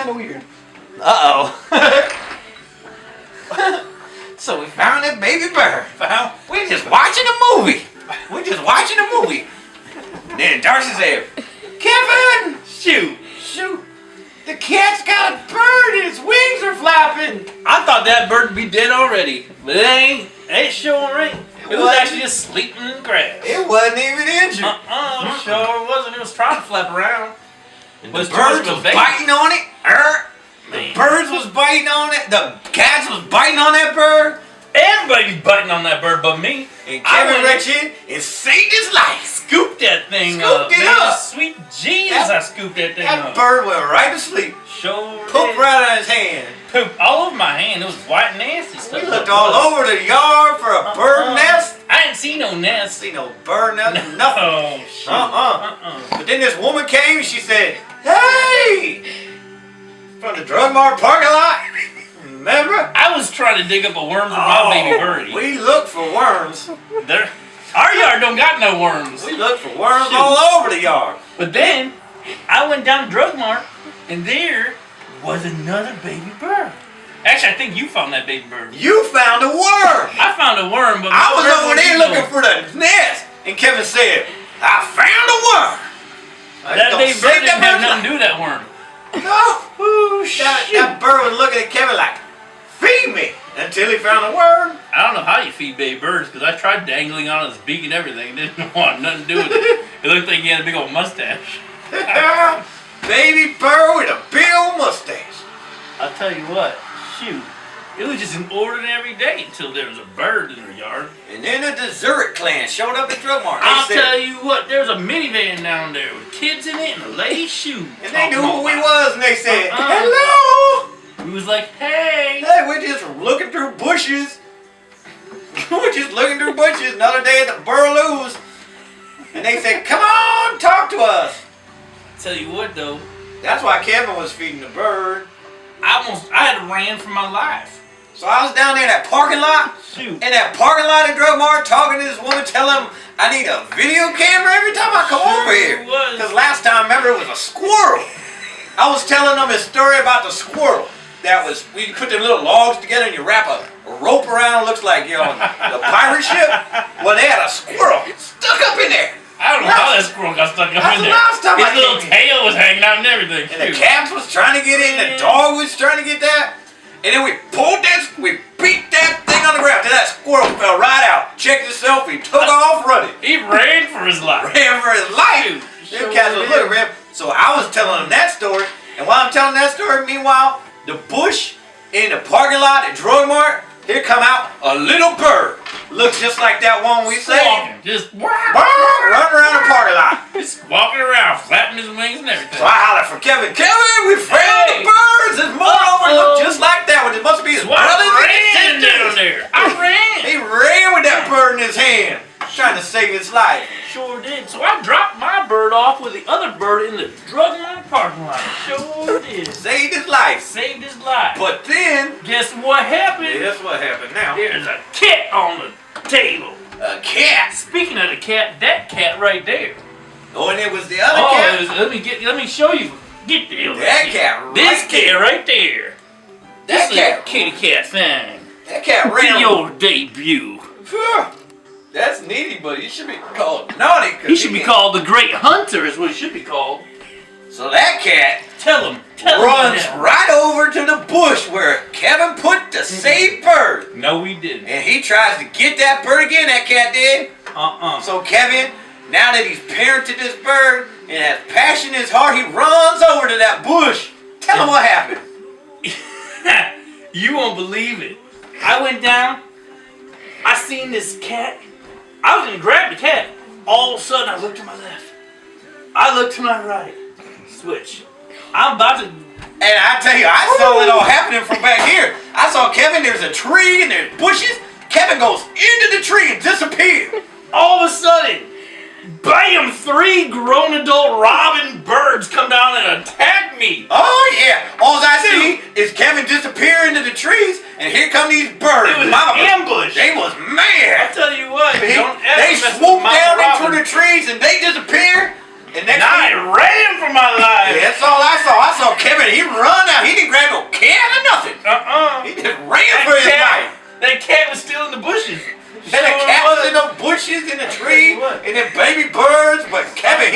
kind of weird. Uh-oh. So we found that baby bird. We're just watching a movie. Then Darcy said, Kevin! Shoot. The cat's got a bird and its wings are flapping. I thought that bird would be dead already, but it ain't. It sure ain't. It was actually just sleeping in the grass. It wasn't even injured. Sure wasn't. It was trying to flap around. The birds was biting on it. The birds was biting on it. The cats was biting on that bird. Everybody's biting on that bird but me. And Kevin reached in and saved his life. Scooped that thing up. Scooped it up. Sweet Jesus, I scooped that thing up. That bird went right to sleep. Sure Pooped right out of his hand. Pooped all over my hand. It was white and nasty stuff. We looked all over the yard for a bird nest. I didn't see no nest. See no bird nest, nothing. Oh, shit. But then this woman came and she said, hey! From the Drug Mart parking lot. Remember? I was trying to dig up a worm for my baby birdie. We looked for worms. Our yard don't got no worms. We looked for worms all over the yard. But then, I went down to Drug Mart, and there was another baby bird. Actually, I think you found that baby bird. You found a worm. I found a worm, but I was over there looking for the nest, and Kevin said, I found a worm. That baby bird didn't have nothing to do with that worm. No. Oh, shit. That bird was looking at Kevin like, feed me, until he found a worm. I don't know how you feed baby birds, because I tried dangling on his beak and everything. It didn't want nothing to do with it. It looked like he had a big old mustache. Baby bird with a big old mustache. I'll tell you what, shoot. It was just an ordinary day until there was a bird in the yard. And then the Dessert Clan showed up at Drug Mart. I'll tell you what, there was a minivan down there with kids in it and a lady shoe. And they knew who we was, and they said, hello. We was like, hey. Hey, we're just looking through bushes. We're just looking through bushes another day at the Burloos. And they said, come on, talk to us. Tell you what though. That's why Kevin was feeding the bird. I had ran for my life. So I was down there in that parking lot. Shoot. In that parking lot at Drug Mart talking to this woman, telling him I need a video camera every time I come over here. Because last time, remember, it was a squirrel. I was telling them a story about the squirrel. That was, we put them little logs together and you wrap a rope around, looks like, you know, the pirate ship. Well, they had a squirrel stuck up in there. I don't know how that squirrel got stuck up in there. Last time his little tail was hanging out and everything. And the cats was trying to get in, the dog was trying to get that. And then we pulled that, we beat that thing on the ground till that squirrel fell right out. Checked himself, he took off running. He ran for his life. Ran for his life. Them cats was looking for him. So I was telling him that story. And while I'm telling that story, meanwhile, the bush in the parking lot at Drug Mart, here come out a little bird. Looks just like that one we saved. Just running around the parking lot. Just walking around, flapping his wings and everything. So I hollered for Kevin. Kevin, we found the birds. It's more over. Look just like that one. It must be his brother. I ran down there. I ran. He ran with that bird in his hand, trying to save his life. Sure did. So I dropped my bird off with the other bird in the Drug Mart parking lot. Sure did. Saved his life. Saved his life. But then, guess what happened? Yeah, that's what happened now. There's a cat on the table. A cat. Speaking of the cat, that cat right there. Oh, and it was the other cat. Let me show you. Get the that cat. Right this cat there. right there. That this cat. Kitty cat thing. That cat ran. Your debut. That's needy, but he should be called naughty. He should be called the Great Hunter, is what he should be called. So that cat runs right over to the bush where Kevin put the saved bird. No, we didn't. And he tries to get that bird again, that cat did. So Kevin, now that he's parented this bird and has passion in his heart, he runs over to that bush. Tell him what happened. You won't believe it. I went down, I seen this cat. I was gonna grab the cat. All of a sudden, I looked to my left. I looked to my right. Switch. I'm about to... And I tell you, I saw it all happening from back here. I saw Kevin, there's a tree and there's bushes. Kevin goes into the tree and disappears. All of a sudden, bam, 3 grown adult robin birds come down and attack me. Oh yeah. All I see is Kevin disappear into the trees and here come these birds. It was an ambush. They was mad. I tell you what, they swooped down into the trees and they disappear. And I ran for my life. alive. Yeah, that's all I saw. I saw Kevin. He run out. He didn't grab no cat or nothing. He just ran for his life. That cat was still in the bushes. And the cat was in the bushes, in the tree, and then baby birds. But Kevin,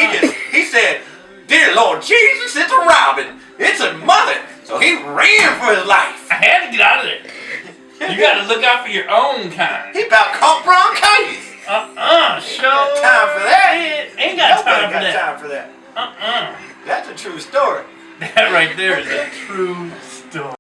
he said, "Dear Lord Jesus, it's a robin. It's a mother." So he ran for his life. I had to get out of there. You got to look out for your own kind. He about caught bronchitis. Sure. Time for that. Ain't got Nobody time for got that. time for that. That's a true story. That right there is a true story.